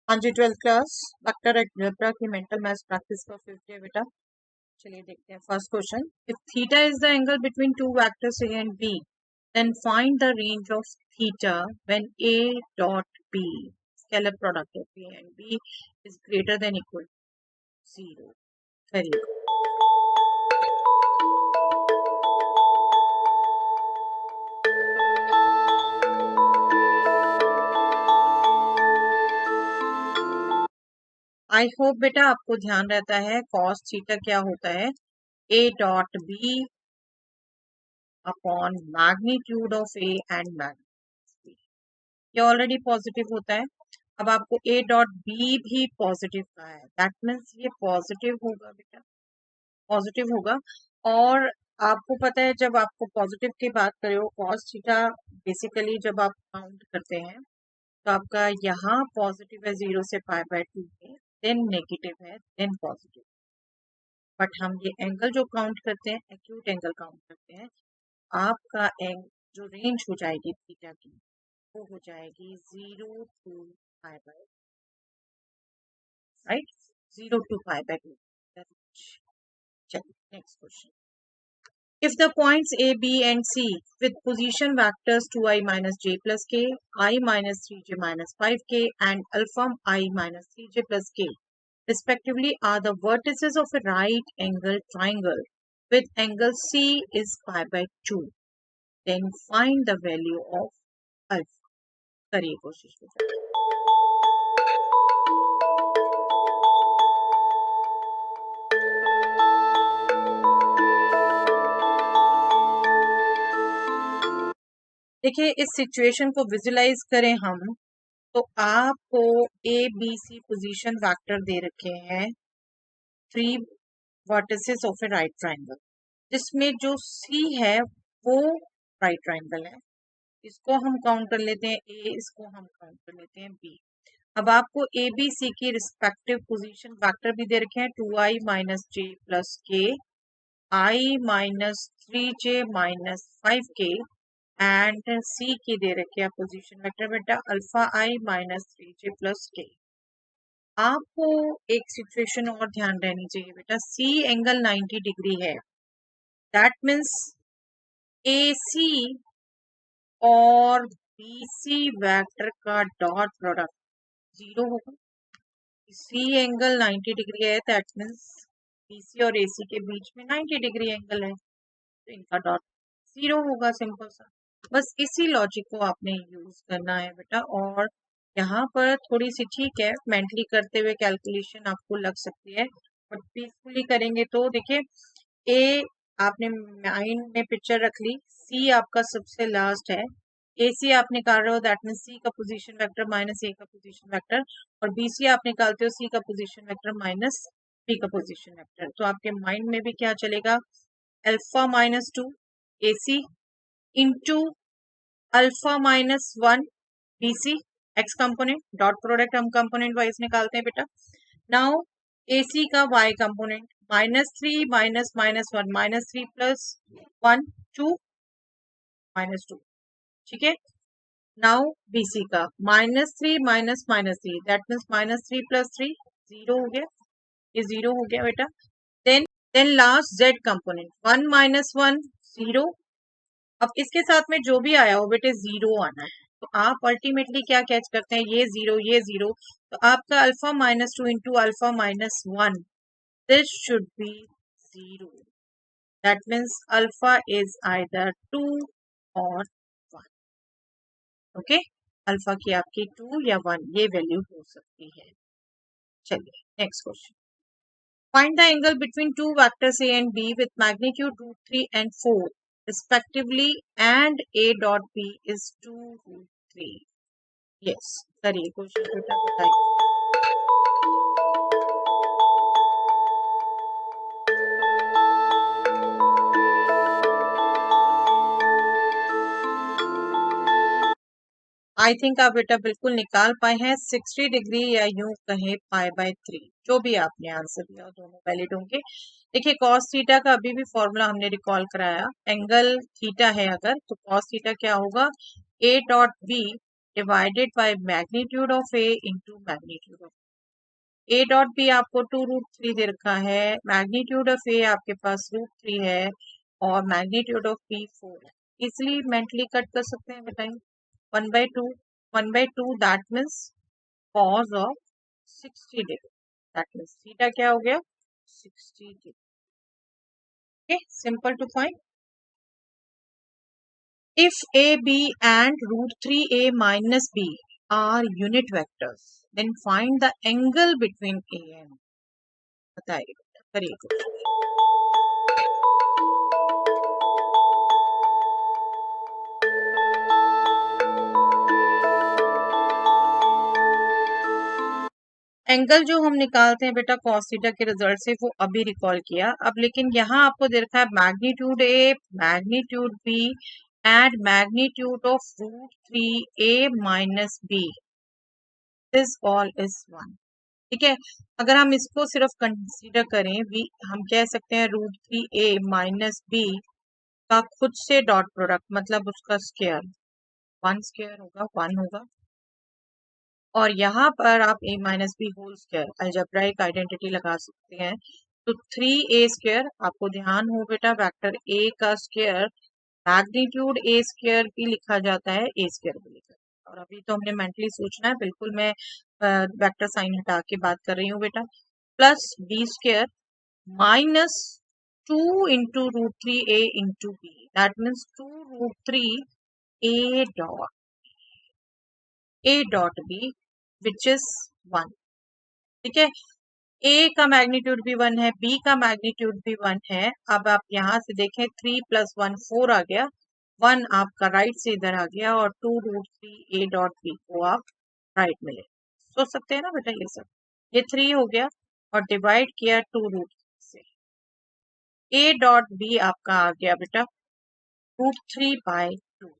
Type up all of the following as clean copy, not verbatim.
हाँ जी, 12th class vector algebra की मेंटल मैथ्स प्रैक्टिस का 5th डे बेटा। चलिए देखते हैं first question. If theta is the angle between two vectors A and B, then find the range of theta when A dot B scalar product of A and B is greater than equal 0। करिए। I hope बेटा आपको ध्यान रहता है cos theta क्या होता है, A dot B upon magnitude of A and magnitude. ये ऑलरेडी पॉजिटिव होता है। अब आपको ए डॉट बी भी पॉजिटिव का है, दैट मीन्स ये पॉजिटिव होगा बेटा, पॉजिटिव होगा। और आपको पता है जब आपको पॉजिटिव की बात करें हो कॉस थीटा, बेसिकली जब आप काउंट करते हैं तो आपका यहाँ पॉजिटिव है 0 से π/2 में, देन नेगेटिव है, देन पॉजिटिव। बट हम ये एंगल जो काउंट करते हैं एक्यूट एंगल काउंट करते हैं, आपका जो रेंज हो जाएगी थीटा की वो हो जाएगी 0 to π/2, राइट, 0 to π/2। चलिए next question. If the points A, B and C with position vectors 2i minus j plus k, I minus 3j minus 5k and alpha I minus 3j plus k respectively are the vertices of a right angle triangle with angle C is π/2, then find the value of alpha। करिए कोशिश बेटा। देखिए इस situation को visualise करें हम, तो आपको A B C position vector दे रखे हैं 3 vertices of a right triangle, जिसमें जो सी है वो राइट ट्राइंगल है। इसको हम काउंट कर लेते हैं ए, इसको हम काउंट कर लेते हैं बी। अब आपको ए बी सी की रिस्पेक्टिव पोजीशन वेक्टर भी दे रखे हैं 2i minus j plus k, i minus 3j minus 5k and C की दे रखे हैं पोजीशन वेक्टर बेटा alpha i minus 3j plus k. आपको एक सिचुएशन और ध्यान रहनी चाहिए बेटा, सी एंगल 90 डिग्री है, दैट मीन्स ए सी और बी सी वेक्टर का डॉट प्रोडक्ट 0 होगा। सी एंगल 90 डिग्री है, दैट मीन्स बी सी और ए सी के बीच में 90 डिग्री एंगल है, तो इनका डॉट 0 होगा, सिंपल सा। बस इसी लॉजिक को आपने यूज करना है बेटा। और यहाँ पर थोड़ी सी ठीक है मेंटली करते हुए कैलकुलेशन आपको लग सकती है, बट पीसफुली करेंगे तो देखिए ए आपने माइंड में पिक्चर रख ली, सी आपका सबसे लास्ट है, ए सी आप निकाल रहे हो दैट मीन सी का पोजीशन वेक्टर माइनस ए का पोजीशन वेक्टर, और बी सी आप निकालते हो सी का पोजीशन वेक्टर माइनस बी का पोजीशन वेक्टर। तो आपके माइंड में भी क्या चलेगा, alpha minus 2 A C into alpha minus 1 B C x component, dot product हम कंपोनेंट वाइज निकालते हैं बेटा। नाउ ए सी का y component -3 minus minus 1 -3 plus 1 2 -2, ठीक है। नाउ बी सी का -3 माइनस -3 दैट मीन्स -3 प्लस 3 0 हो गया, ये 0 हो गया बेटा। Then last Z component 1 minus 1 0। अब इसके साथ में जो भी आया हो बेटे 0 आना है, तो आप अल्टीमेटली क्या कैच करते हैं, ये 0 ये 0, तो आपका alpha minus 2 into alpha minus 1, this should be 0, that means alpha is either 2 or 1, okay, alpha की आपकी 2 या 1 ये वैल्यू हो सकती है। चलिए next question. Find the angle between two vectors A and B with magnitude √3 and 4 respectively and a dot b is 2√3। Yes करिए question बेटा, बताइए। आई थिंक आप बेटा बिल्कुल निकाल पाए हैं 60 डिग्री या यूं कहें π/3, जो भी आपने आंसर दिया दोनों वैलिड होंगे। देखिए कॉस थीटा का अभी भी फॉर्मूला हमने रिकॉल कराया, एंगल थीटा है अगर तो कॉस थीटा क्या होगा, A dot B divided by magnitude of A into magnitude of A dot B आपको 2√3 दे रखा है, मैग्नीट्यूड ऑफ ए आपके पास √3 है और मैग्नीट्यूड ऑफ बी 4 है। इसलिए मेंटली कट कर सकते हैं, बताइए 1/2 that means cos of 60 degree. That means theta क्या हो गया 60 degree. Okay, simple to find. If AB and √3A minus B are unit vectors, then find the angle between A and B. बताइए करिए कुछ। एंगल जो हम निकालते हैं बेटा cos थीटा के रिजल्ट से वो अभी रिकॉल किया। अब लेकिन यहाँ आपको दे रखा है magnitude A, magnitude B and magnitude of √3A minus B. This all is 1. ठीक है, अगर हम इसको सिर्फ कंसीडर करें भी, हम कह सकते हैं √3A minus B का खुद से डॉट प्रोडक्ट मतलब उसका स्क्वायर 1 स्क्वायर होगा 1 होगा, और यहाँ पर आप a minus B whole square algebraic identity लगा सकते हैं। तो 3A स्क्वायर, आपको ध्यान हो बेटा वेक्टर a का स्क्वायर मैग्नीट्यूड a स्क्वायर भी लिखा जाता है, a स्क्वायर भी लिखा जाता है। और अभी तो हमने मेंटली सोचना है, बिल्कुल मैं वेक्टर साइन हटा के बात कर रही हूँ बेटा। Plus b square minus 2 into √3A into B, that means 2√3A dot B which is 1। ठीक है, a का मैग्नीट्यूड भी 1 है, b का मैग्नीट्यूड भी 1 है। अब आप यहाँ से देखें 3 + 1 4 आ गया, 1 आपका राइट से इधर आ गया और 2√3A डॉट बी को आप राइट में ले सोच सकते हैं ना बेटा। ये सब ये 3 हो गया और डिवाइड किया 2√3 से, a डॉट बी आपका आ गया बेटा √3/2,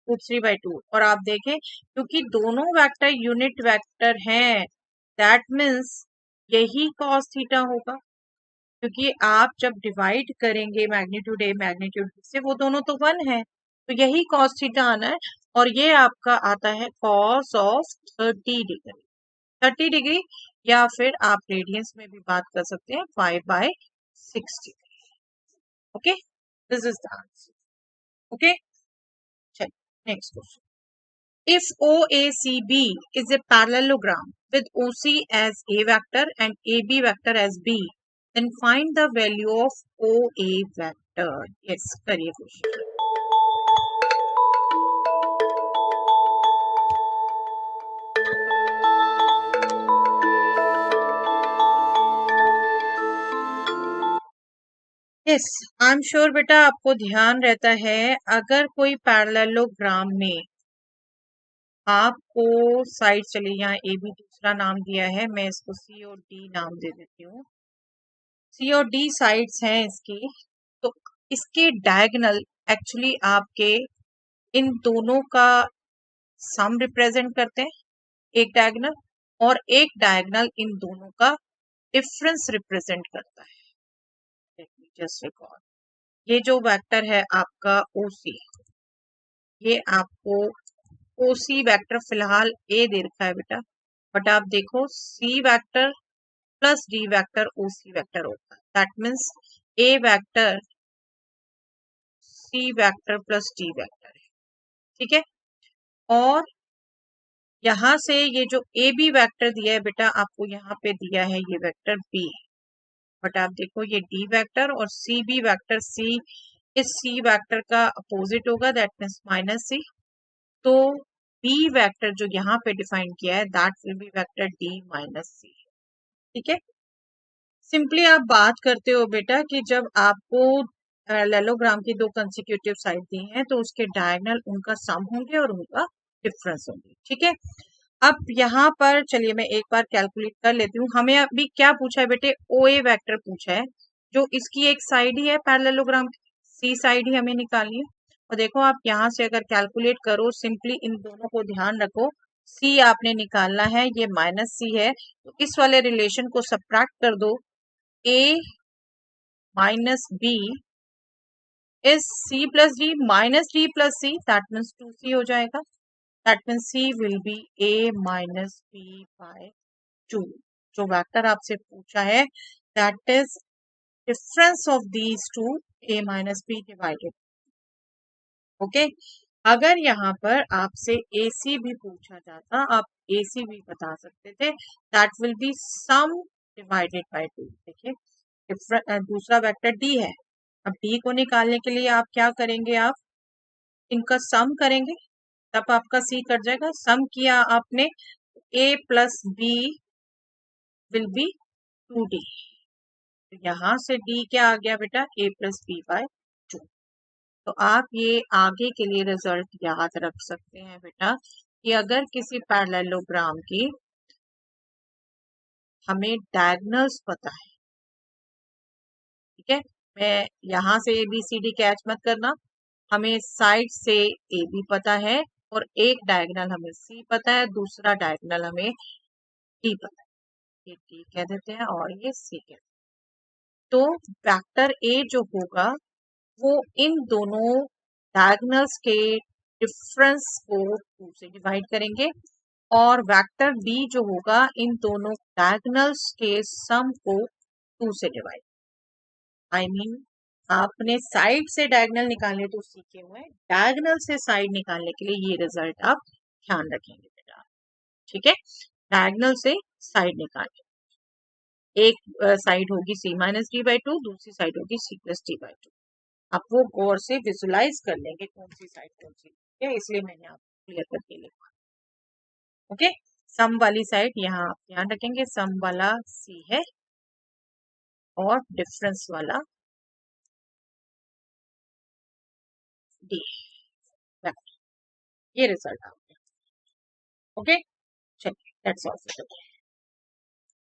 √3/2। और आप देखें क्योंकि दोनों वेक्टर यूनिट वेक्टर हैं, दैट मीन्स यही cos थीटा होगा, क्योंकि आप जब डिवाइड करेंगे मैग्नीट्यूड ए मैग्नीट्यूड बी से वो दोनों तो 1 है, तो यही cos थीटा आना है। और ये आपका आता है cos ऑफ 30 डिग्री, 30 डिग्री, या फिर आप रेडियंस में भी बात कर सकते हैं 5/60। Okay, this is the answer. Okay, चलिए next question. If OACB is a parallelogram with OC as A vector and AB vector as B, then find the value of OA vector. Yes, करिए question. Yes, I am sure बेटा आपको ध्यान रहता है, अगर कोई parallelogram में आपको साइड, चलिए यहाँ ए बी दूसरा नाम दिया है, मैं इसको सी और डी नाम दे देती हूँ। सी और डी साइड्स हैं इसकी, तो इसके डायगोनल एक्चुअली आपके इन दोनों का सम रिप्रेजेंट करते हैं, एक डायगोनल, और एक डायगोनल इन दोनों का डिफरेंस रिप्रेजेंट करता है। लेट मी जस्ट रिकॉर्ड, ये जो वेक्टर है आपका ओसी, ये आपको ओसी वेक्टर फिलहाल ए दे रखा है बेटा, बट आप देखो C vector plus D vector OC vector होता है, that means A vector C vector plus D vector है। ठीक है, और यहाँ से ये जो ए बी वेक्टर दिया है बेटा, आपको यहाँ पे दिया है ये वेक्टर बी, बट आप देखो ये डी वेक्टर और सी बी वेक्टर, सी इस सी वेक्टर का अपोजिट होगा, दैट मीन्स माइनस सी। तो बी वेक्टर जो यहाँ पे डिफाइन किया है that will be vector D minus C. ठीक है, सिंपली आप बात करते हो बेटा कि जब आपको पैरेललोग्राम की दो कंसेक्यूटिव साइड दी हैं तो उसके डायगोनल उनका सम होंगे और उनका डिफरेंस होंगे। ठीक है, अब यहाँ पर चलिए मैं एक बार कैलकुलेट कर लेती हूँ। हमें अभी क्या पूछा है बेटे, ओए वेक्टर पूछा है, जो इसकी एक साइड ही है पैरेललोग्राम की, सी साइड ही हमें निकालनी है। और देखो आप यहाँ से अगर कैलकुलेट करो, सिंपली इन दोनों को ध्यान रखो, सी आपने निकालना है, ये माइनस सी है, तो इस वाले रिलेशन को सब्ट्रैक्ट कर दो, A minus B is C plus D minus D plus C, that means 2C हो जाएगा। That means C will be A minus B by 2. जो वेक्टर आपसे पूछा है that is difference of these two A minus B divided. Okay. अगर यहाँ पर आपसे AC भी पूछा जाता आप AC भी बता सकते थे. That will be some divided by 2. देखिए दूसरा वेक्टर D है. अब D को निकालने के लिए आप क्या करेंगे, आप इनका सम करेंगे तब आपका C कट जाएगा. सम किया आपने A plus B will be 2D. तो यहाँ से D क्या आ गया बेटा, A प्लस बी बाय 2. तो आप ये आगे के लिए रिजल्ट याद रख सकते हैं बेटा कि अगर किसी पैरेललोग्राम की हमें डायगोनल्स पता है, ठीक है, मैं यहाँ से ABCD कैच मत करना, हमें साइड से AB पता है और एक डायगोनल हमें C पता है, दूसरा डायगोनल हमें D पता है. ये D कह देते हैं और ये C कह देते हैं. तो वेक्टर A जो होगा वो इन दोनों डायगोनल्स के डिफरेंस को 2 से डिवाइड करेंगे और वेक्टर D जो होगा इन दोनों डायगोनल्स के सम को 2 से डिवाइड. आई मीन आपने साइड से डायगोनल निकालने तो सीखे हुए हैं, डायगोनल से साइड निकालने के लिए ये रिजल्ट आप ध्यान रखेंगे बेटा. ठीक है, डायगोनल से साइड निकालने, एक साइड होगी C माइनस डी बाई 2, दूसरी साइड होगी C प्लस डी बाई 2. आप वो गौर से विजुलाइज कर लेंगे कौन सी साइड कौन सी है, इसलिए मैंने आपको क्लियर करके लिखा. ओके. सम वाली साइड यहाँ आप ध्यान रखेंगे, सम वाला C है और डिफरेंस वाला D. ये रिजल्ट आपने. ओके, चलिए दैट्स ऑल फॉर टुडे.